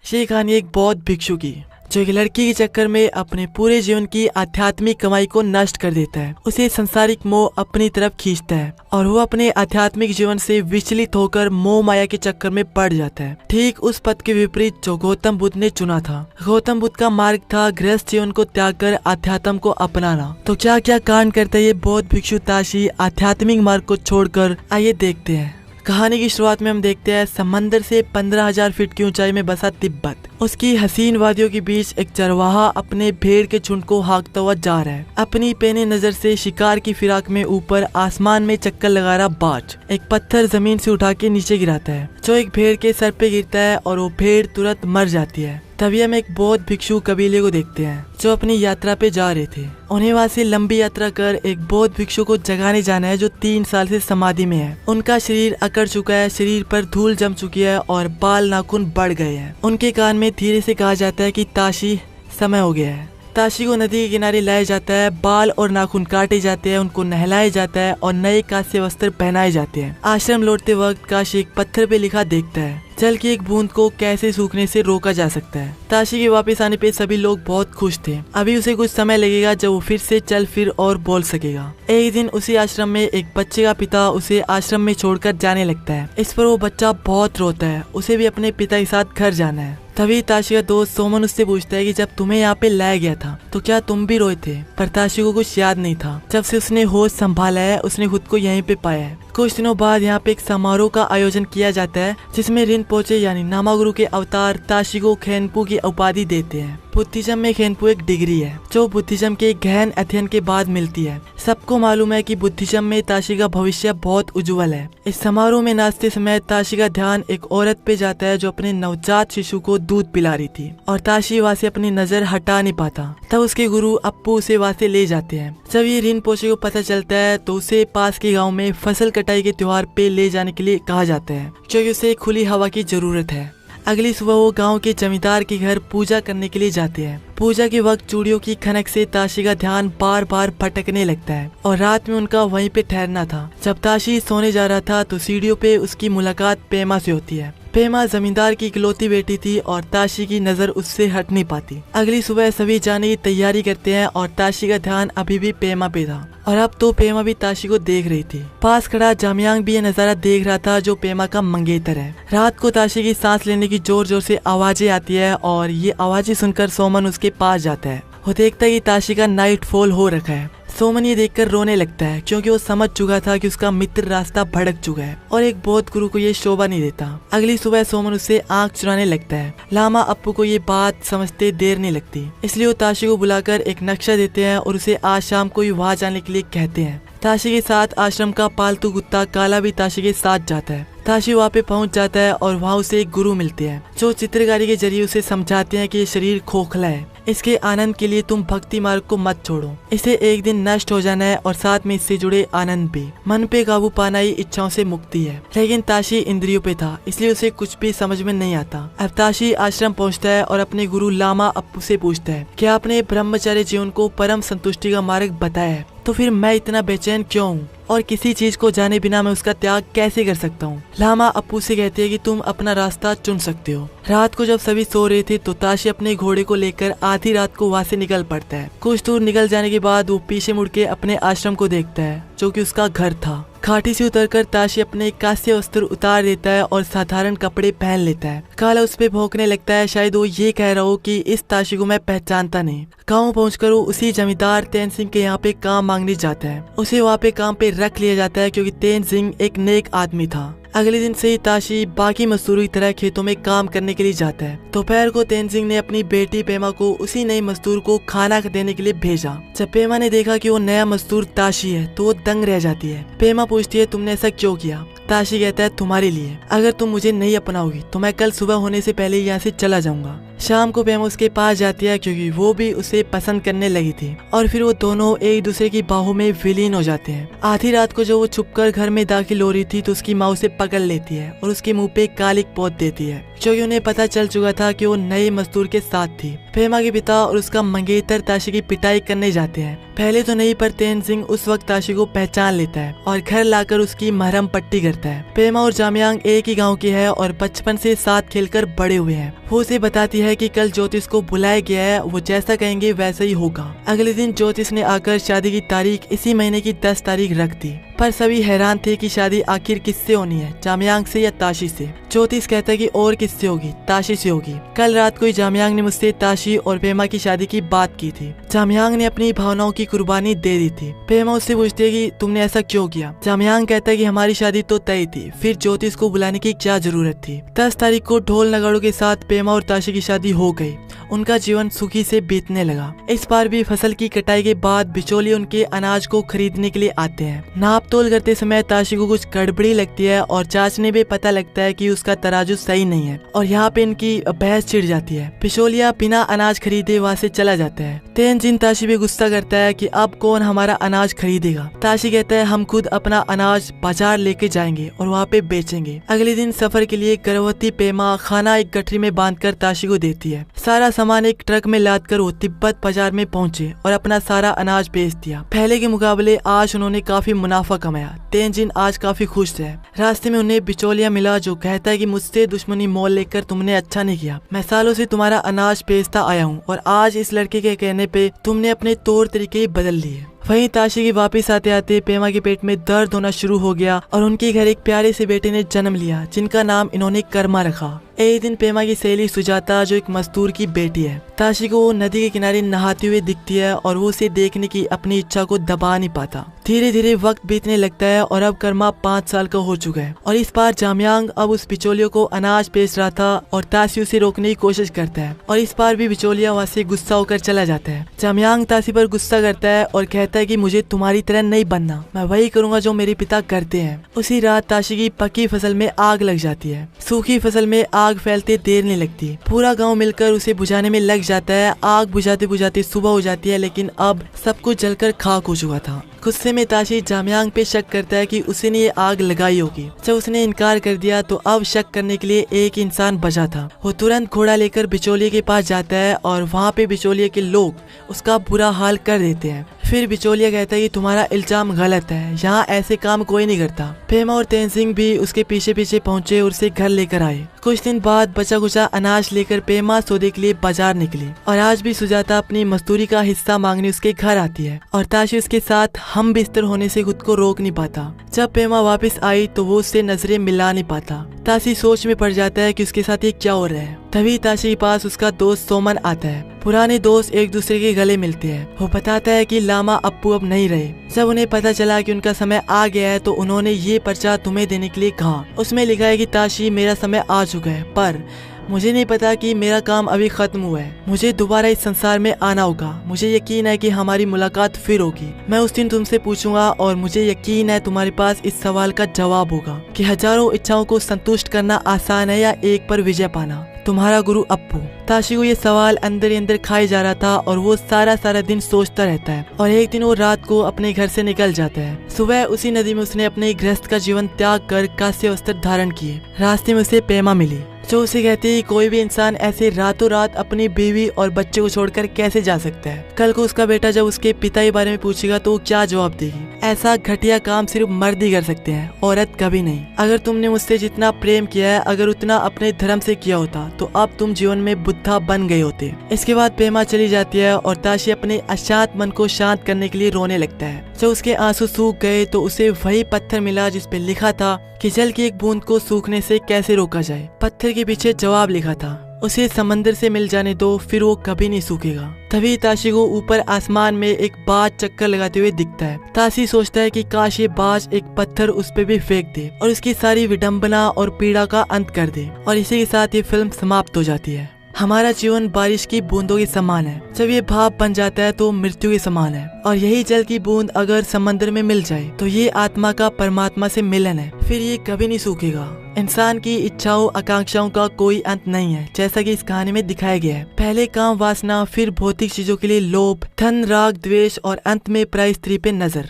ये कहानी एक बौद्ध भिक्षु की, जो एक लड़की के चक्कर में अपने पूरे जीवन की आध्यात्मिक कमाई को नष्ट कर देता है। उसे संसारिक मोह अपनी तरफ खींचता है और वो अपने आध्यात्मिक जीवन से विचलित होकर मोह माया के चक्कर में पड़ जाता है। ठीक उस पथ के विपरीत जो गौतम बुद्ध ने चुना था। गौतम बुद्ध का मार्ग था गृहस्थ जीवन को त्याग कर आध्यात्म को अपनाना। तो क्या क्या कांड करता है ये बौद्ध भिक्षु ताशी आध्यात्मिक मार्ग को छोड़कर, आइए देखते हैं। कहानी की शुरुआत में हम देखते हैं समंदर से 15,000 फीट की ऊंचाई में बसा तिब्बत। उसकी हसीन वादियों के बीच एक चरवाहा अपने भेड़ के झुंड को हाँकता हुआ जा रहा है। अपनी पैनी नजर से शिकार की फिराक में ऊपर आसमान में चक्कर लगा रहा बाज एक पत्थर जमीन से उठा के नीचे गिराता है, जो एक भेड़ के सर पे गिरता है और वो भेड़ तुरंत मर जाती है। तभी हम एक बौद्ध भिक्षु कबीले को देखते हैं जो अपनी यात्रा पे जा रहे थे। उन्हें वहाँ से लंबी यात्रा कर एक बौद्ध भिक्षु को जगाने जाना है जो 3 साल से समाधि में है। उनका शरीर अकड़ चुका है, शरीर पर धूल जम चुकी है और बाल नाखून बढ़ गए हैं। उनके कान में धीरे से कहा जाता है कि ताशी, समय हो गया है। ताशी को नदी के किनारे लाया जाता है, बाल और नाखून काटे जाते हैं, उनको नहलाया जाता है और नए कांस्य वस्त्र पहनाए जाते हैं। आश्रम लौटते वक्त काशी एक पत्थर पे लिखा देखता है, जल की एक बूंद को कैसे सूखने से रोका जा सकता है। ताशी के वापस आने पे सभी लोग बहुत खुश थे। अभी उसे कुछ समय लगेगा जब वो फिर से चल फिर और बोल सकेगा। एक दिन उसी आश्रम में एक बच्चे का पिता उसे आश्रम में छोड़कर जाने लगता है। इस पर वो बच्चा बहुत रोता है, उसे भी अपने पिता के साथ घर जाना है। तभी ताशी का दोस्त सोमन उससे पूछता है कि जब तुम्हें यहाँ पे लाया गया था तो क्या तुम भी रोए थे? पर ताशी को कुछ याद नहीं था। जब से उसने होश संभाला है उसने खुद को यहीं पे पाया है। कुछ दिनों बाद यहाँ पे एक समारोह का आयोजन किया जाता है जिसमें रिनपोचे यानी नामागुरु के अवतार ताशी को खेनपू की उपाधि देते हैं। बुद्धिज्म में खेनपू एक डिग्री है जो बुद्धिज्म के गहन अध्ययन के बाद मिलती है। सबको मालूम है कि बुद्धिज्म में ताशी का भविष्य बहुत उज्जवल है। इस समारोह में नाचते समय ताशी का ध्यान एक औरत पे जाता है जो अपने नवजात शिशु को दूध पिला रही थी और ताशी वहाँ से अपनी नजर हटा नहीं पाता। तब उसके गुरु अप्पू उसे वहाँ से ले जाते हैं। जब ये रिनपोचे को पता चलता है तो उसे पास के गाँव में फसल कटाई के त्योहार पे ले जाने के लिए कहा जाता है क्योंकि उसे खुली हवा की जरूरत है। अगली सुबह वो गांव के जमींदार के घर पूजा करने के लिए जाते हैं। पूजा के वक्त चूड़ियों की खनक से ताशी का ध्यान बार बार भटकने लगता है और रात में उनका वहीं पे ठहरना था। जब ताशी सोने जा रहा था तो सीढ़ियों पे उसकी मुलाकात पेमा से होती है। पेमा जमींदार की इकलौती बेटी थी और ताशी की नजर उससे हट नहीं पाती। अगली सुबह सभी जाने की तैयारी करते हैं और ताशी का ध्यान अभी भी पेमा पे था और अब तो पेमा भी ताशी को देख रही थी। पास खड़ा जामयांग भी ये नजारा देख रहा था जो पेमा का मंगेतर है। रात को ताशी की सांस लेने की जोर जोर से आवाजें आती है और ये आवाजें सुनकर सोमन उसके पास जाता है। वो देखता है कि ताशी का नाइट फॉल हो रखा है। सोमन ये देखकर रोने लगता है क्योंकि वो समझ चुका था कि उसका मित्र रास्ता भटक चुका है और एक बौद्ध गुरु को ये शोभा नहीं देता। अगली सुबह सोमन उससे आंख चुराने लगता है। लामा अप्पू को ये बात समझते देर नहीं लगती, इसलिए वो ताशी को बुलाकर एक नक्शा देते हैं और उसे आज शाम को ही वहाँ जाने के लिए कहते हैं। ताशी के साथ आश्रम का पालतू कुत्ता काला भी ताशी के साथ जाता है। ताशी वहाँ पे पहुँच जाता है और वहाँ उसे एक गुरु मिलते हैं जो चित्रकारी के जरिए उसे समझाते हैं कि ये शरीर खोखला है, इसके आनंद के लिए तुम भक्ति मार्ग को मत छोड़ो, इसे एक दिन नष्ट हो जाना है और साथ में इससे जुड़े आनंद भी। मन पे काबू पाना ही इच्छाओं से मुक्ति है। लेकिन ताशी इंद्रियों पे था इसलिए उसे कुछ भी समझ में नहीं आता। अब ताशी आश्रम पहुँचता है और अपने गुरु लामा अप्पू से पूछता है कि आपने ब्रह्मचर्य जीवन को परम संतुष्टि का मार्ग बताया है, तो फिर मैं इतना बेचैन क्यों हूँ और किसी चीज को जाने बिना मैं उसका त्याग कैसे कर सकता हूँ? लामा अप्पू से कहती है कि तुम अपना रास्ता चुन सकते हो। रात को जब सभी सो रहे थे तो ताशी अपने घोड़े को लेकर आधी रात को वहाँ से निकल पड़ता है। कुछ दूर निकल जाने के बाद वो पीछे मुड़ के अपने आश्रम को देखता है जो कि उसका घर था। घाटी से उतरकर ताशी अपने कांस्य वस्त्र उतार देता है और साधारण कपड़े पहन लेता है। काला उस पे भौंकने लगता है, शायद वो ये कह रहा हो कि इस ताशी को मैं पहचानता नहीं। गाँव पहुंचकर वो उसी जमींदार तेन सिंह के यहाँ पे काम मांगने जाता है। उसे वहाँ पे काम पे रख लिया जाता है क्योंकि तेन सिंह एक नेक आदमी था। अगले दिन से ही ताशी बाकी मजदूरों की तरह खेतों में काम करने के लिए जाता है। दोपहर को तेन सिंह ने अपनी बेटी पेमा को उसी नए मजदूर को खाना देने के लिए भेजा। जब पेमा ने देखा कि वो नया मजदूर ताशी है तो वो दंग रह जाती है। पेमा पूछती है तुमने ऐसा क्यों किया? ताशी कहता है तुम्हारे लिए, अगर तुम मुझे नहीं अपनाओगी तो मैं कल सुबह होने से पहले यहाँ से चला जाऊंगा। शाम को पेमा उसके पास जाती है क्योंकि वो भी उसे पसंद करने लगी थी और फिर वो दोनों एक दूसरे की बाहों में विलीन हो जाते हैं। आधी रात को जब वो छुपकर घर में दाखिल हो रही थी तो उसकी माँ उसे पकड़ लेती है और उसके मुंह पे कालिक पोत देती है। क्योंकि उन्हें पता चल चुका था कि वो नए मजदूर के साथ थी। पेमा के पिता और उसका मंगेतर ताशी की पिटाई करने जाते हैं। पहले तो नहीं, पर तेनजिंग उस वक्त ताशी को पहचान लेता है और घर लाकर उसकी महरम पट्टी करता है। पेमा और जामयांग एक ही गांव की है और बचपन से साथ खेलकर बड़े हुए हैं। वो उसे बताती है कि कल ज्योतिष को बुलाया गया है, वो जैसा कहेंगे वैसा ही होगा। अगले दिन ज्योतिष ने आकर शादी की तारीख इसी महीने की 10 तारीख रख दी, पर सभी हैरान थे कि शादी आखिर किससे होनी है, जामयांग से या ताशी से। ज्योतिष कहता है कि और किससे होगी, ताशी से होगी। कल रात को ही जामयांग ने मुझसे ताशी और पेमा की शादी की बात की थी। जामयांग ने अपनी भावनाओं की कुर्बानी दे दी थी। पेमा उससे पूछती है कि तुमने ऐसा क्यों किया। जामयांग कहता है कि हमारी शादी तो तय थी, फिर ज्योतिष को बुलाने की क्या जरूरत थी। 10 तारीख को ढोल नगाड़ों के साथ पेमा और ताशी की शादी हो गई। उनका जीवन सुखी से बीतने लगा। इस बार भी फसल की कटाई के बाद बिचौलिए उनके अनाज को खरीदने के लिए आते हैं। नाप तोल करते समय ताशी को कुछ गड़बड़ी लगती है और चाचने भी पता लगता है कि उसका तराजू सही नहीं है और यहाँ पे इनकी बहस छिड़ जाती है। बिचौलिया बिना अनाज खरीदे वहाँ से चला जाता है। तेनजिन ताशी पे गुस्सा करता है कि अब कौन हमारा अनाज खरीदेगा। ताशी कहता है हम खुद अपना अनाज बाजार लेके जाएंगे और वहाँ पे बेचेंगे। अगले दिन सफर के लिए गर्भवती पेमा खाना एक गठरी में बांधकर ताशी को देती है। सारा सामान एक ट्रक में लादकर वो तिब्बत बाजार में पहुंचे और अपना सारा अनाज बेच दिया। पहले के मुकाबले आज उन्होंने काफी मुनाफा कमाया। तेनजिन आज काफी खुश है। रास्ते में उन्हें बिचौलिया मिला जो कहता है कि मुझसे दुश्मनी मोल लेकर तुमने अच्छा नहीं किया। मैं सालों से तुम्हारा अनाज बेचता आया हूँ और आज इस लड़के के कहने पे तुमने अपने तौर तरीके ही बदल लिए। वहीं ताशी की वापस आते आते पेमा के पेट में दर्द होना शुरू हो गया और उनके घर एक प्यारे से बेटे ने जन्म लिया जिनका नाम इन्होंने कर्मा रखा। एक दिन पेमा की सहेली सुजाता जो एक मजदूर की बेटी है, ताशी को वो नदी के किनारे नहाते हुए दिखती है और वो उसे देखने की अपनी इच्छा को दबा नहीं पाता। धीरे धीरे वक्त बीतने लगता है और अब कर्मा 5 साल का हो चुका है और इस बार जामयांग अब उस बिचौलियों को अनाज बेच रहा था और ताशी उसे रोकने की कोशिश करता है और इस बार भी बिचौलिया वहाँ से गुस्सा होकर चला जाता है। जामयांग ताशी पर गुस्सा करता है और कहता है कि मुझे तुम्हारी तरह नहीं बनना, मैं वही करूँगा जो मेरे पिता करते हैं। उसी रात ताशी की पकी फसल में आग लग जाती है। सूखी फसल में आग फैलते देर नहीं लगती। पूरा गांव मिलकर उसे बुझाने में लग जाता है। आग बुझाते बुझाते सुबह हो जाती है, लेकिन अब सब कुछ जलकर खाक हो चुका था। गुस्से में ताशी जामयांग पे शक करता है कि उसी ने ये आग लगाई होगी। जब उसने इनकार कर दिया तो अब शक करने के लिए एक इंसान बचा था। वो तुरंत घोड़ा लेकर बिचौलिए के पास जाता है और वहाँ पे बिचौलिए के लोग उसका बुरा हाल कर देते हैं। फिर बिचौलिया कहता है कि तुम्हारा इल्जाम गलत है, यहाँ ऐसे काम कोई नहीं करता। पेमा और तेनजिंग भी उसके पीछे पीछे पहुँचे और उसे घर लेकर आए। कुछ दिन बाद बचा कुचा अनाज लेकर पेमा सौदे के लिए बाजार निकली और आज भी सुजाता अपनी मजदूरी का हिस्सा मांगने उसके घर आती है और ताशी उसके साथ हम बिस्तर होने से खुद को रोक नहीं पाता। जब पेमा वापस आई तो वो उससे नजरें मिला नहीं पाता। ताशी सोच में पड़ जाता है कि उसके साथ ये क्या हो रहा है। तभी ताशी के पास उसका दोस्त सोमन आता है। पुराने दोस्त एक दूसरे के गले मिलते हैं। वो बताता है कि लामा अप्पू अब नहीं रहे। जब उन्हें पता चला कि उनका समय आ गया है तो उन्होंने ये पर्चा तुम्हें देने के लिए कहा। उसमें लिखा है कि ताशी मेरा समय आ चुका है, पर मुझे नहीं पता कि मेरा काम अभी खत्म हुआ है। मुझे दोबारा इस संसार में आना होगा। मुझे यकीन है कि हमारी मुलाकात फिर होगी। मैं उस दिन तुमसे पूछूंगा और मुझे यकीन है तुम्हारे पास इस सवाल का जवाब होगा कि हजारों इच्छाओं को संतुष्ट करना आसान है या एक पर विजय पाना। तुम्हारा गुरु अप्पू। ताशी को ये सवाल अंदर ही अंदर खाए जा रहा था और वो सारा दिन सोचता रहता है और एक दिन वो रात को अपने घर से निकल जाता है। सुबह उसी नदी में उसने अपने गृहस्थ का जीवन त्याग कर कांस्य वस्त्र धारण किए। रास्ते में उसे पेमा मिली जो उसे कहती है कोई भी इंसान ऐसे रातों रात अपनी बीवी और बच्चे को छोड़कर कैसे जा सकता है। कल को उसका बेटा जब उसके पिता के बारे में पूछेगा तो वो क्या जवाब देगी। ऐसा घटिया काम सिर्फ मर्द ही कर सकते हैं, औरत कभी नहीं। अगर तुमने मुझसे जितना प्रेम किया है अगर उतना अपने धर्म से किया होता तो अब तुम जीवन में बुद्धा बन गए होते। इसके बाद पेमा चली जाती है और ताशी अपने अशांत मन को शांत करने के लिए रोने लगता है। जब उसके आंसू सूख गए तो उसे वही पत्थर मिला जिसपे लिखा था कि जल की एक बूंद को सूखने से कैसे रोका जाए। पत्थर के पीछे जवाब लिखा था उसे समंदर से मिल जाने दो, फिर वो कभी नहीं सूखेगा। तभी ताशी को ऊपर आसमान में एक बाज चक्कर लगाते हुए दिखता है। ताशी सोचता है कि काश ये बाज एक पत्थर उस पे भी फेंक दे और उसकी सारी विडंबना और पीड़ा का अंत कर दे और इसी के साथ ये फिल्म समाप्त हो जाती है। हमारा जीवन बारिश की बूंदों के समान है। जब ये भाप बन जाता है तो मृत्यु के समान है और यही जल की बूंद अगर समंदर में मिल जाए तो ये आत्मा का परमात्मा से मिलन है, फिर ये कभी नहीं सूखेगा। इंसान की इच्छाओं आकांक्षाओं का कोई अंत नहीं है, जैसा कि इस कहानी में दिखाया गया है। पहले काम वासना, फिर भौतिक चीजों के लिए लोभ, धन, राग, द्वेष और अंत में पराई स्त्री पे नजर।